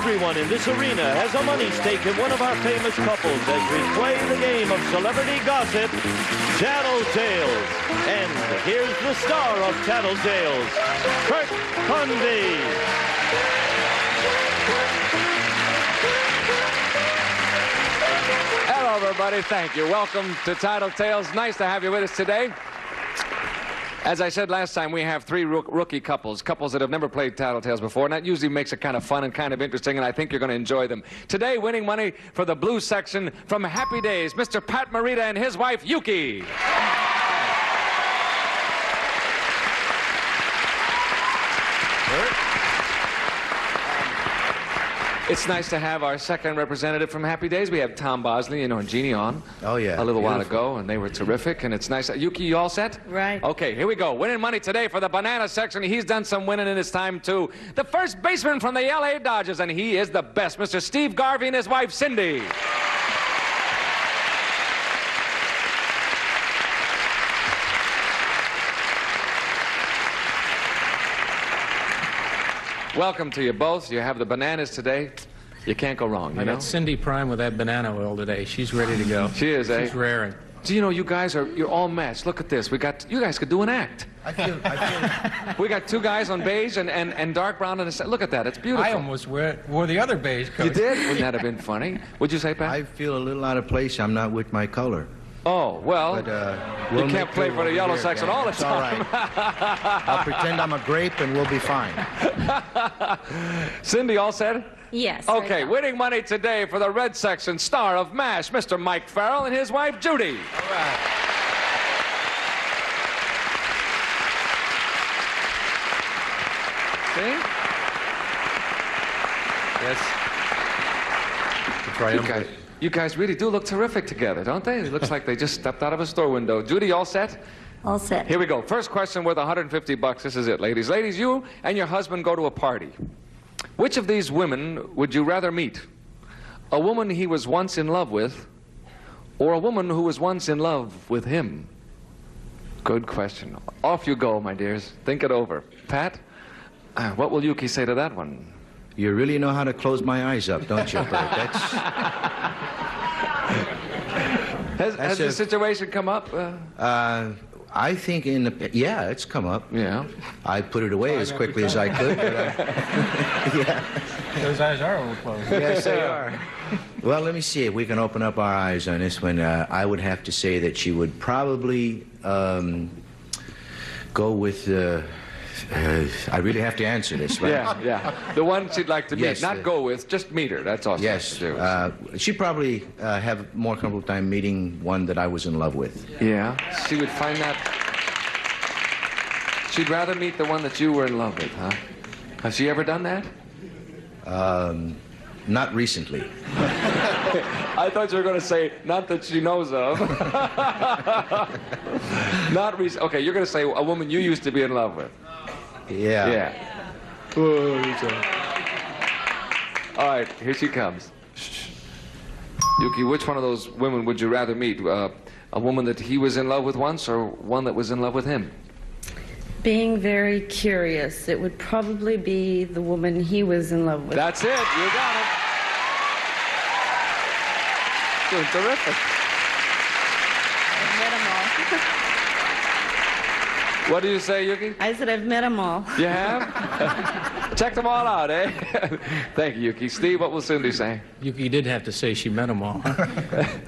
Everyone in this arena has a money stake in one of our famous couples as we play the game of celebrity gossip, Tattletales. And here's the star of Tattletales, Kurt Convey. Hello, everybody. Thank you. Welcome to Tattletales. Nice to have you with us today. As I said last time, we have three rookie couples that have never played Tattletales before, and that usually makes it kind of fun and kind of interesting, and I think you're going to enjoy them. Today, winning money for the blue section from Happy Days, Mr. Pat Morita and his wife, Yuki. It's nice to have our second representative from Happy Days. We have Tom Bosley and Jeannie on. Oh, yeah. A little while ago, and they were terrific, and it's nice. Yuki, you all set? Right. Okay, here we go. Winning money today for the banana section. He's done some winning in his time, too. The first baseman from the L.A. Dodgers, and he is the best, Mr. Steve Garvey and his wife, Cindy. Welcome to you both. You have the bananas today. You can't go wrong, you know? I got Cindy Prime with that banana oil today. She's ready to go. She is, eh? She's raring. Do you know, you guys you're all matched. Look at this. You guys could do an act. I feel. We got two guys on beige and dark brown on the side. Look at that. It's beautiful. I almost wore the other beige coat. You did? Wouldn't that have been funny? Would you say, Pat? I feel a little out of place. I'm not with my color. Oh, well, But, you can't play for the yellow section all the time. It's all right. I'll pretend I'm a grape and we'll be fine. Cindy, all set? Yes. Okay, winning money today for the red section, star of MASH, Mr. Mike Farrell and his wife, Judy. All right. See? Yes. You guys really do look terrific together, don't they? It looks like they just stepped out of a store window. Judy, all set? All set. Here we go. First question worth $150. This is it, ladies. Ladies, you and your husband go to a party. Which of these women would you rather meet? A woman he was once in love with, or a woman who was once in love with him? Good question. Off you go, my dears. Think it over. Pat, what will Yuki say to that one? You really know how to close my eyes up, don't you, Bert? Has this situation come up? I think yeah, it's come up. Yeah. I put it away as quickly as I could. But yeah. Those eyes are all closed. Yes, they are. Well, let me see if we can open up our eyes on this one. I would have to say that she would probably go with... I really have to answer this, right? Yeah. The one she'd like to meet, Yes, not go with, just meet her. That's all she has Yes. to do. She'd probably have more comfortable time meeting one that I was in love with. Yeah. She would find that... She'd rather meet the one that you were in love with, huh? Has she ever done that? Not recently. I thought you were going to say, not that she knows of. Not recent. Okay, you're going to say a woman you used to be in love with. Yeah. All right, here she comes. Yuki, which one of those women would you rather meet? A woman that he was in love with once, or one that was in love with him? Being very curious, it would probably be the woman he was in love with. That's it. You got it. Doing terrific. I've met them all. What do you say, Yuki? I said I've met them all. You have? Check them all out, eh? Thank you, Yuki. Steve, what will Cindy say? Yuki did have to say she met them all.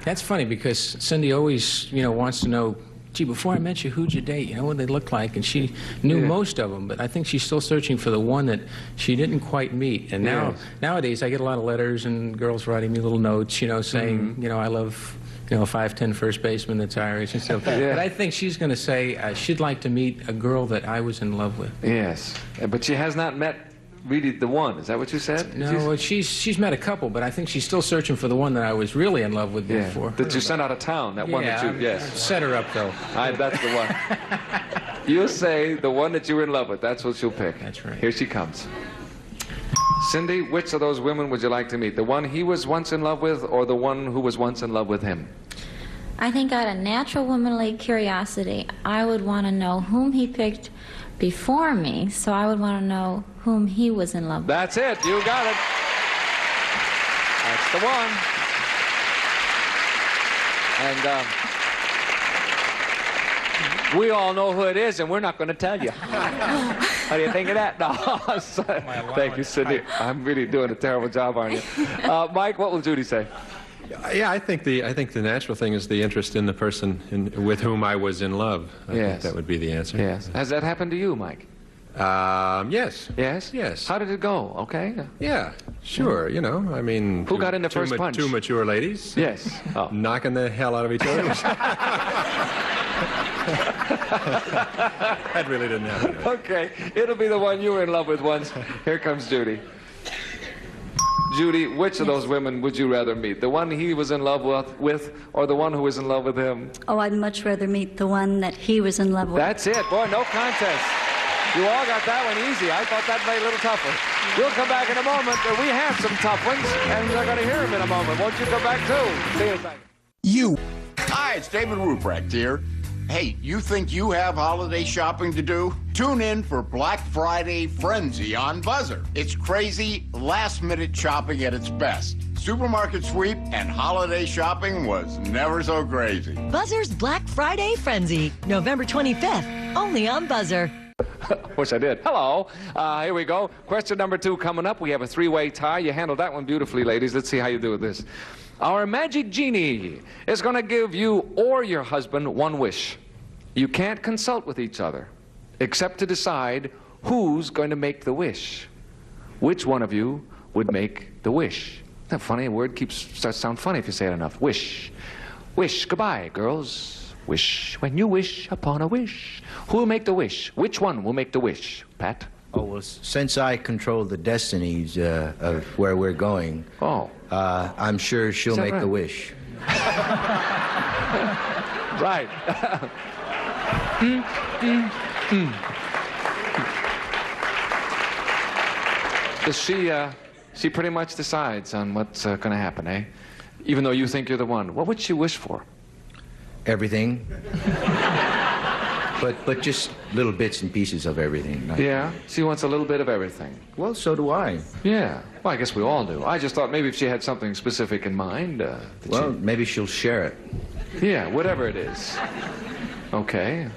That's funny because Cindy always, wants to know, gee, before I met you, who'd you date? You know what they looked like? And she knew most of them, but I think she's still searching for the one that she didn't quite meet. And nowadays, I get a lot of letters and girls writing me little notes, saying, I love, 5'10" first baseman that's Irish and stuff. But I think she's going to say she'd like to meet a girl that I was in love with. Yes, but she has not met really the one. Is that what you said? No, she's met a couple, but I think she's still searching for the one that I was really in love with before. That you sent out of town, that one that you... Yes. Set her up, though. That's the one. You'll say the one that you were in love with. That's what she'll pick. That's right. Here she comes. Cindy, which of those women would you like to meet? The one he was once in love with, or the one who was once in love with him? I think out of natural womanly curiosity, I would want to know whom he picked before me, so I would want to know whom he was in love with. That's it. You got it. the one. And we all know who it is, and we're not going to tell you. What do you think of that? No. Thank you, Cindy. I'm really doing a terrible job, aren't you? Mike, what will Judy say? Yeah, I think the natural thing is the interest in the person with whom I was in love. I think that would be the answer. Yes. Has that happened to you, Mike? Yes. Yes? Yes. How did it go? Okay. Yeah, sure. You know, I mean... Who got in the first punch? Two mature ladies. Yes. Oh. Knocking the hell out of each other. That really didn't happen. Okay. It'll be the one you were in love with once. Here comes Judy. Judy, which of those women would you rather meet? The one he was in love with or the one who was in love with him? Oh, I'd much rather meet the one that he was in love with. That's it. Boy, no contest. You all got that one easy. I thought that made it a little tougher. We'll come back in a moment. We have some tough ones, and we're going to hear them in a moment. Won't you come back, too? See you in a second. Hi, it's David Ruprecht here. Hey, you think you have holiday shopping to do? Tune in for Black Friday Frenzy on Buzzer. It's crazy, last-minute shopping at its best. Supermarket sweep and holiday shopping was never so crazy. Buzzer's Black Friday Frenzy, November 25th, only on Buzzer. Wish I did. Hello. Here we go. Question number 2 coming up. We have a 3-way tie. You handled that one beautifully, ladies. Let's see how you do with this. Our magic genie is going to give you or your husband one wish. You can't consult with each other except to decide who's going to make the wish. Which one of you would make the wish? Isn't that funny? A word starts to sound funny if you say it enough. Wish. Wish. Goodbye, girls. Wish. When you wish upon a wish. Who will make the wish? Which one will make the wish? Pat? Oh, well, since I control the destinies of where we're going, I'm sure she'll make the wish. Right. She pretty much decides on what's going to happen, eh? Even though you think you're the one. What would she wish for? Everything. But just little bits and pieces of everything. Yeah? She wants a little bit of everything. Well, so do I. Yeah. Well, I guess we all do. I just thought maybe if she had something specific in mind... well, maybe she'll share it. Yeah, whatever it is. Okay.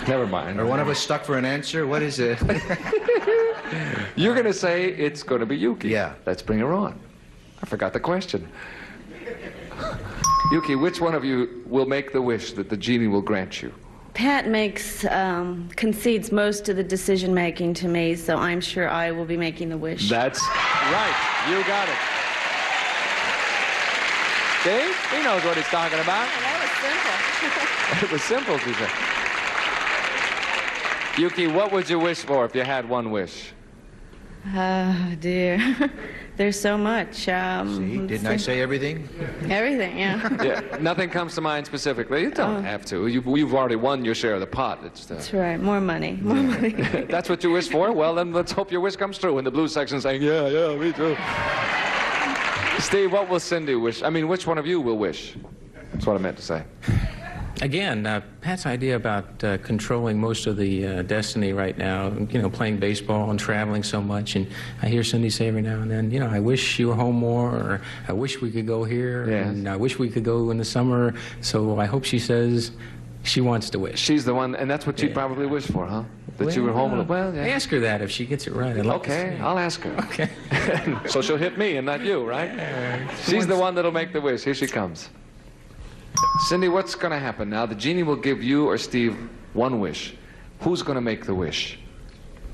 Never mind. Are one of us stuck for an answer? What is it? You're going to say it's going to be Yuki. Yeah. Let's bring her on. I forgot the question. Yuki, which one of you will make the wish that the genie will grant you? Pat concedes most of the decision-making to me, so I'm sure I will be making the wish. That's right. You got it. See? He knows what he's talking about. Oh, that was simple. It was simple, she said. Yuki, what would you wish for if you had one wish? Oh, dear. There's so much. See, didn't I say everything? Everything, yeah. Yeah, nothing comes to mind specifically. You don't have to. You've already won your share of the pot. That's right. More money. More money. That's what you wish for? Well, then let's hope your wish comes true. In the blue section saying, yeah, me too. Steve, what will Cindy wish? I mean, which one of you will wish? That's what I meant to say. Again, Pat's idea about controlling most of the destiny right now, you know, playing baseball and traveling so much, and I hear Cindy say every now and then, you know, I wish you were home more, or I wish we could go here, and I wish we could go in the summer, so I hope she says she wants to wish. She's the one, and that's what she'd probably wish for, huh? That you were home. Well, yeah. Ask her that if she gets it right. Okay, I'll ask her. Okay. So she'll hit me and not you, right? She's the one that'll make the wish. Here she comes. Cindy, what's going to happen now? The genie will give you or Steve one wish. Who's going to make the wish?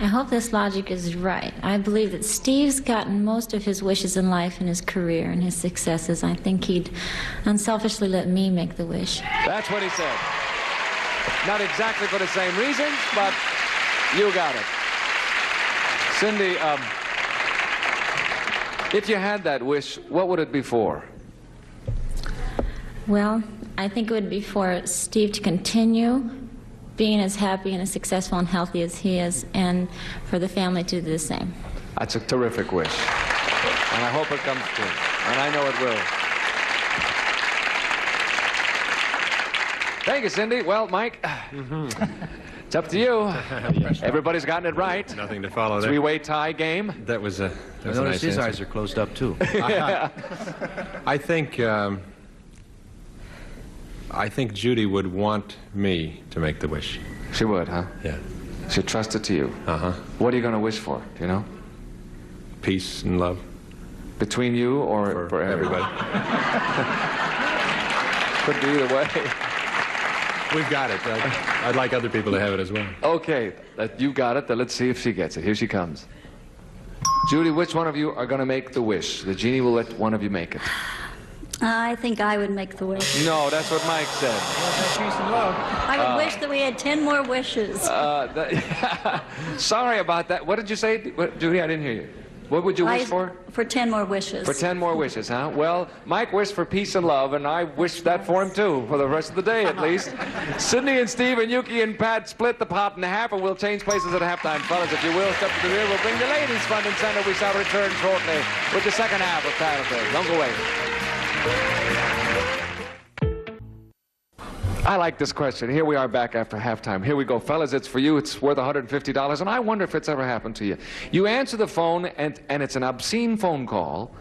I hope this logic is right. I believe that Steve's gotten most of his wishes in life and his career and his successes. I think he'd unselfishly let me make the wish. That's what he said. Not exactly for the same reasons, but you got it. Cindy, if you had that wish, what would it be for? Well, I think it would be for Steve to continue being as happy and as successful and healthy as he is, and for the family to do the same. That's a terrific wish. And I hope it comes true. And I know it will. Thank you, Cindy. Well, Mike, It's up to you. Everybody's gotten it right. Nothing to follow there. Three-way tie game. That was a nice Notice his answer. eyes are closed up, too. I think Judy would want me to make the wish. She would, huh? Yeah. She'd trust it to you. Uh-huh. What are you going to wish for? Do you know? Peace and love. Between you or for everybody. Could be either way. We've got it. I'd like other people to have it as well. Okay, you got it. Then let's see if she gets it. Here she comes. Judy, which one of you are going to make the wish? The genie will let one of you make it. I think I would make the wish. No, that's what Mike said. I would wish that we had 10 more wishes. Sorry about that. What did you say, Judy? I didn't hear you. What would you wish for? For 10 more wishes. For 10 more wishes, huh? Well, Mike wished for peace and love, and I wish that for him, too, for the rest of the day, at least. Sydney and Steve and Yuki and Pat split the pot in half, and we'll change places at halftime. Fellas, if you will, step to the rear. We'll bring the ladies front and center. We shall return shortly with the second half of Tattletales. Don't go away. I like this question. Here we are back after halftime. Here we go. Fellas, it's for you. It's worth $150, and I wonder if it's ever happened to you. You answer the phone, and it's an obscene phone call,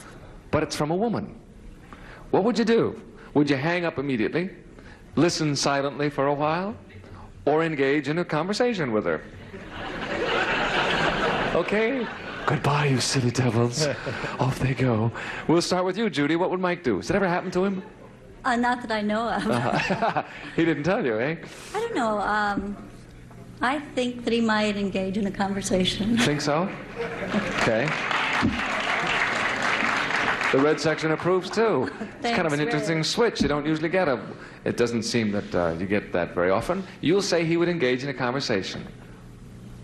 but it's from a woman. What would you do? Would you hang up immediately, listen silently for a while, or engage in a conversation with her? Okay? Goodbye, you silly devils. Off they go. We'll start with you, Judy. What would Mike do? Has it ever happened to him? Not that I know of. He didn't tell you, eh? I don't know. I think that he might engage in a conversation. Think so? Okay. The red section approves, too. It's kind of an interesting switch. You don't usually get it doesn't seem that you get that very often. You'll say he would engage in a conversation.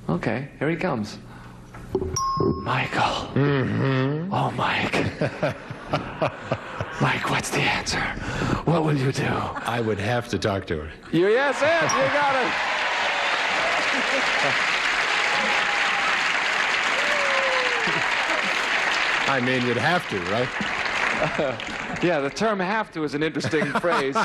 Okay, here he comes. Michael. Mm-hmm. Oh, Mike. Mike, what's the answer? What will you do? I would have to talk to her. Yes, you got it. I mean, you'd have to, right? Yeah, the term have to is an interesting phrase.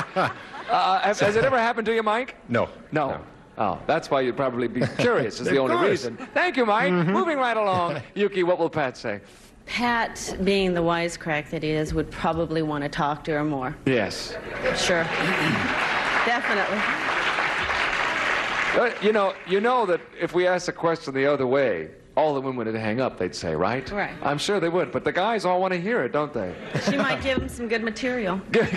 Has it ever happened to you, Mike? No. No. Oh, that's why you'd probably be curious, is the only reason. Thank you, Mike. Mm-hmm. Moving right along. Yuki, what will Pat say? Pat, being the wisecrack that he is, would probably want to talk to her more. Yes. Sure. Definitely. You know that if we asked the question the other way, all the women would hang up, they'd say, right? Right. I'm sure they would, but the guys all want to hear it, don't they? She might give him some good material. Give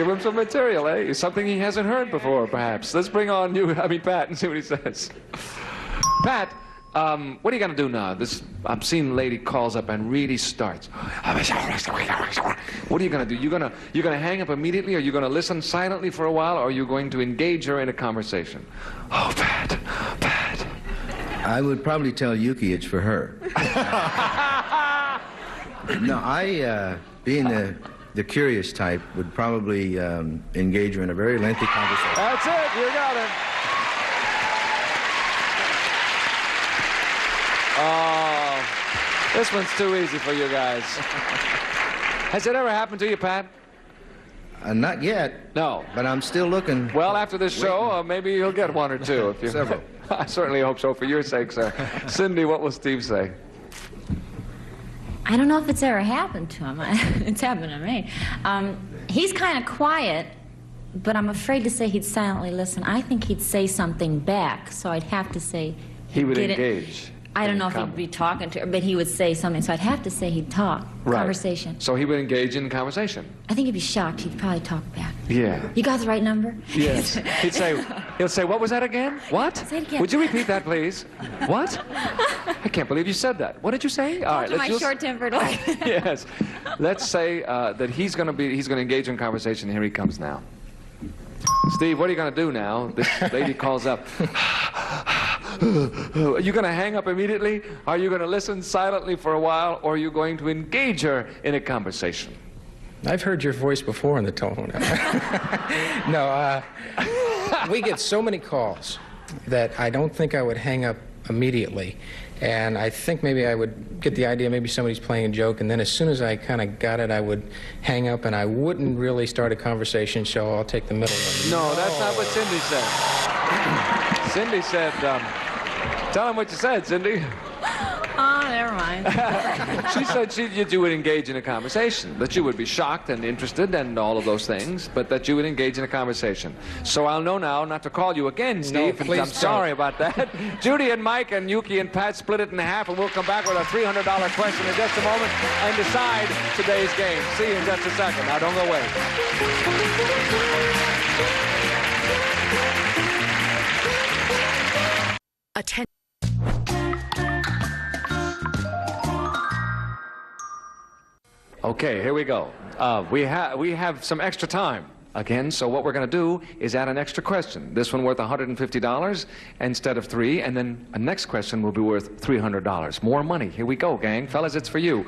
him some material, eh? Something he hasn't heard before, perhaps. Let's bring on Pat, and see what he says. Pat, what are you going to do now? This obscene lady calls up and really starts. What are you going to do? You're going to hang up immediately, or you're going to listen silently for a while, or are you going to engage her in a conversation? Oh, Pat. I would probably tell Yuki it's for her. No, being the curious type, would probably engage her in a very lengthy conversation. That's it. You got it. Oh, this one's too easy for you guys. Has it ever happened to you, Pat? Not yet. No. But I'm still looking. Well, after this show, maybe you'll get one or two. If you... Several. I certainly hope so, for your sake, sir. Cindy, what will Steve say? I don't know if it's ever happened to him. It's happened to me. He's kind of quiet, but I'm afraid to say he'd silently listen. I think he'd say something back, so I'd have to say... He would engage. I don't know if he'd be talking to her, but he would say something, so I'd have to say he'd talk. Right. Conversation. So he would engage in conversation. I think he'd be shocked. He'd probably talk back. Yeah. You got the right number? Yes. He'll say, what was that again? What? Say it again. Would you repeat that, please? What? I can't believe you said that. What did you say? All right, let's my short-tempered way. Yes. Let's say that he's going to engage in conversation. Here he comes now. Steve, what are you going to do now? This lady calls up. Are you going to hang up immediately? Are you going to listen silently for a while? Or are you going to engage her in a conversation? I've heard your voice before on the telephone. No, we get so many calls that I don't think I would hang up immediately. And I think maybe I would get the idea maybe somebody's playing a joke, and then as soon as I kind of got it, I would hang up, and I wouldn't really start a conversation, so I'll take the middle one. No, that's not what Cindy said. Cindy said, tell him what you said, Cindy. Oh, never mind. She said you would engage in a conversation, that you would be shocked and interested and all of those things, but that you would engage in a conversation. So I'll know now not to call you again, Steve. No, please I'm sorry about that. Judy and Mike and Yuki and Pat split it in half, and we'll come back with a $300 question in just a moment and decide today's game. See you in just a second. Now, don't go away. Okay, here we go. We have some extra time again, so what we're going to do is add an extra question. This one worth $150 instead of $3, and then a next question will be worth $300. More money. Here we go, gang. Fellas, it's for you.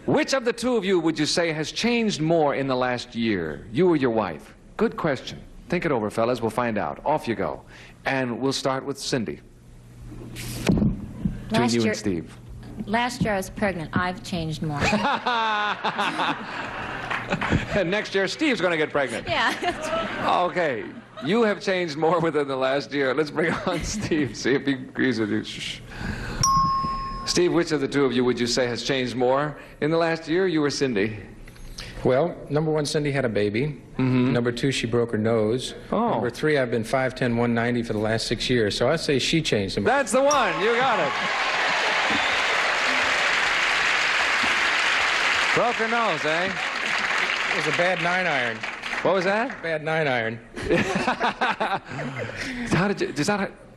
Which of the two of you would you say has changed more in the last year, you or your wife? Good question. Think it over, fellas. We'll find out. Off you go. And we'll start with Cindy. Between you and Steve. Last year I was pregnant. I've changed more. And next year, Steve's going to get pregnant. Yeah. Okay. You have changed more within the last year. Let's bring on Steve. See if he agrees with you. Shh. Steve, which of the two of you would you say has changed more in the last year, you or Cindy? Well, number one, Cindy had a baby. Mm-hmm. Number two, she broke her nose. Oh. Number three, I've been 5'10", 190 for the last 6 years. So I'd say she changed them. That's the one. You got it. Broke her nose, eh? It was a bad 9-iron. What was that? Bad 9-iron.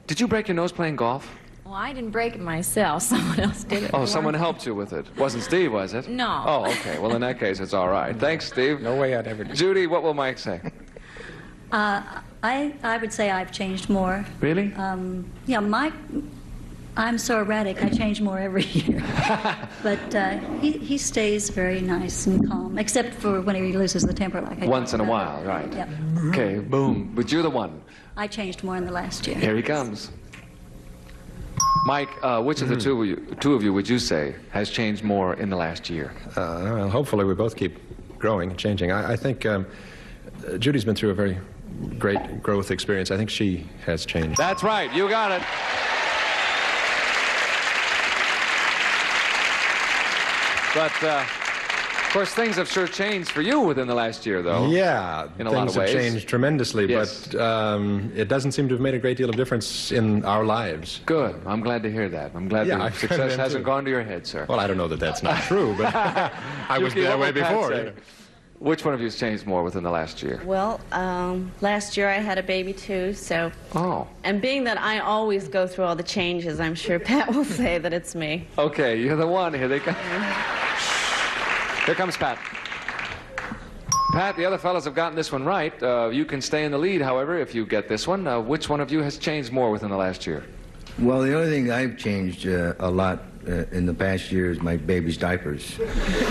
Did you break your nose playing golf? Well, I didn't break it myself. Someone else did it. Oh, someone helped you with it. Wasn't Steve, was it? No. Oh, okay. Well, in that case, it's all right. Thanks, Steve. No way I'd ever do. Judy, what will Mike say? I would say I've changed more. Really? Yeah, Mike, I'm so erratic, I change more every year. But he stays very nice and calm, except for when he loses the temper like I Once in a while, right. Yep. Okay, boom. But you're the one. I changed more in the last year. Here he comes. Mike, which of the two of you would you say has changed more in the last year? Well, hopefully we both keep growing and changing. I think Judy's been through a very great growth experience. I think she has changed. That's right. You got it. But, of course, things have sure changed for you within the last year, though. Yeah, in a lot of ways. Things have changed tremendously, yes. But it doesn't seem to have made a great deal of difference in our lives. Good. I'm glad to hear that. I'm glad that success hasn't gone to your head, sir. Well, I don't know that that's not true, but I was that way before. You know. Which one of you has changed more within the last year? Well, last year I had a baby too, so... Oh. And being that I always go through all the changes, I'm sure Pat will say that it's me. Okay, you're the one. Here they come. Here comes Pat. Pat, the other fellas have gotten this one right. You can stay in the lead, however, if you get this one. Which one of you has changed more within the last year? Well, the only thing I've changed a lot in the past year is my baby's diapers.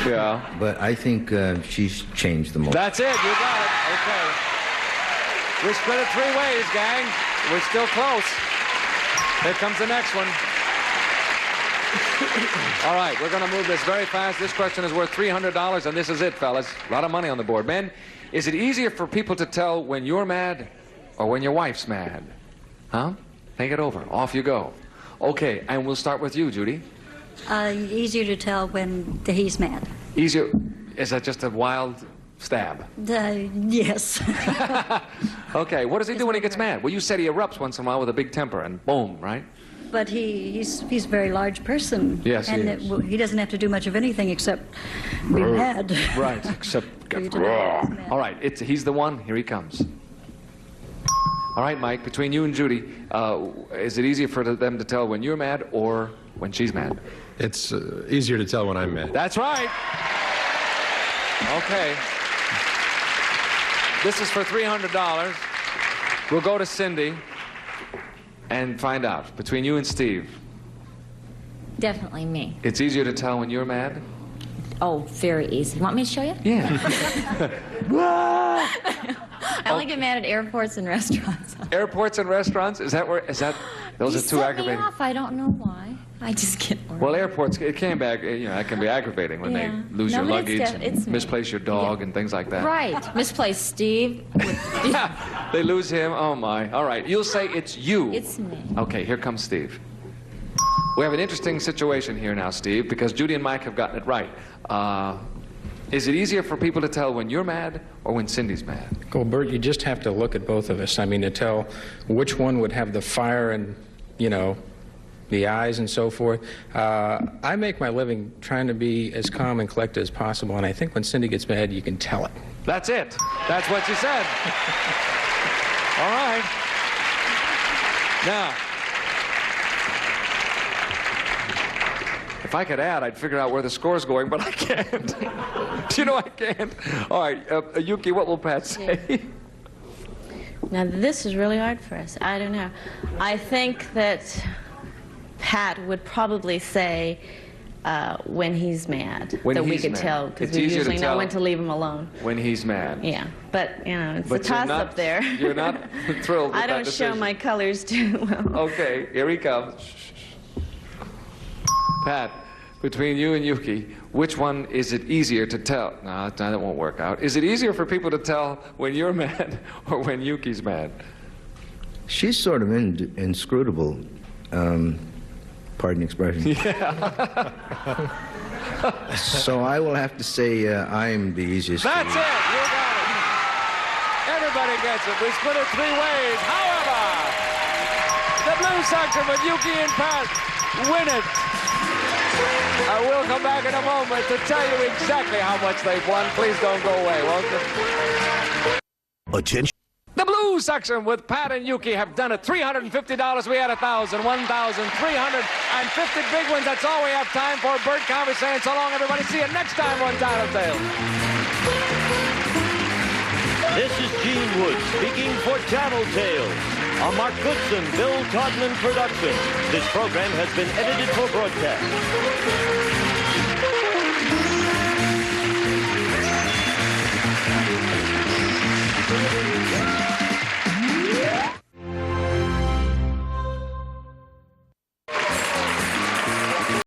Yeah. But I think she's changed the most. That's it. You got it. Okay. We split it 3 ways, gang. We're still close. Here comes the next one. All right, we're going to move this very fast. This question is worth $300, and this is it, fellas. A lot of money on the board. Men, is it easier for people to tell when you're mad or when your wife's mad? Huh? Think it over. Off you go. Okay, and we'll start with you, Judy. Easier to tell when he's mad. Easier? Is that just a wild stab? Yes. Okay, what does he do when he gets mad? Well, you said he erupts once in a while with a big temper, and boom, right? But he's a very large person. Yes, he is. is. He doesn't have to do much of anything except be mad. Right, except... All right, he's the one. Here he comes. All right, Mike, between you and Judy, is it easier for them to tell when you're mad or when she's mad? It's easier to tell when I'm mad. That's right. Okay. This is for $300. We'll go to Cindy and find out. Between you and Steve. Definitely me. It's easier to tell when you're mad? Oh, very easy. Want me to show you? Yeah. I only get mad at airports and restaurants. Airports and restaurants? Is that where? Is that? Those You are too set aggravating. me off. I don't know why. I just get worried. Well, airports, it can be, it can be aggravating when Yeah. they lose No, your but it's luggage, it's me. misplace your dog, and things like that. Right. Misplaced Steve. They lose him. Oh my. All right. You'll say it's you. It's me. Okay. Here comes Steve. We have an interesting situation here now, Steve, because Judy and Mike have gotten it right. Is it easier for people to tell when you're mad or when Cindy's mad? Well, Bert, you just have to look at both of us. I mean, to tell which one would have the fire and, the eyes and so forth. I make my living trying to be as calm and collected as possible, and I think when Cindy gets mad, you can tell it. That's it. That's what you said. All right. Now, if I could add, I'd figure out where the score's going, but I can't. Do you know I can't? All right, Yuki, what will Pat say? Now, this is really hard for us. I don't know. I think that Pat would probably say when he's mad. When that we he's could mad. tell, because It's we easier to usually know tell when to leave him alone. When he's mad. Yeah, but, it's But a you're toss-up not- there. You're not thrilled with I don't that show decision. my colors too well. Okay, here he comes. Pat, between you and Yuki, which one is it easier to tell? No, that won't work out. Is it easier for people to tell when you're mad or when Yuki's mad? She's sort of inscrutable. Pardon the expression. Yeah. So I will have to say I'm the easiest. That's it. You got it. Everybody gets it. We split it 3 ways. However, the blue section with Yuki and Pat win it. I will come back in a moment to tell you exactly how much they've won. Please don't go away, won't you? Attention. The blue section with Pat and Yuki have done it. $350. We had 1,000, 1,350 big ones. That's all we have time for. Bert Garvey saying so long, everybody. See you next time on Tattletales. This is Gene Wood speaking for Tattletales. A Mark Goodson, Bill Todman production. This program has been edited for broadcast.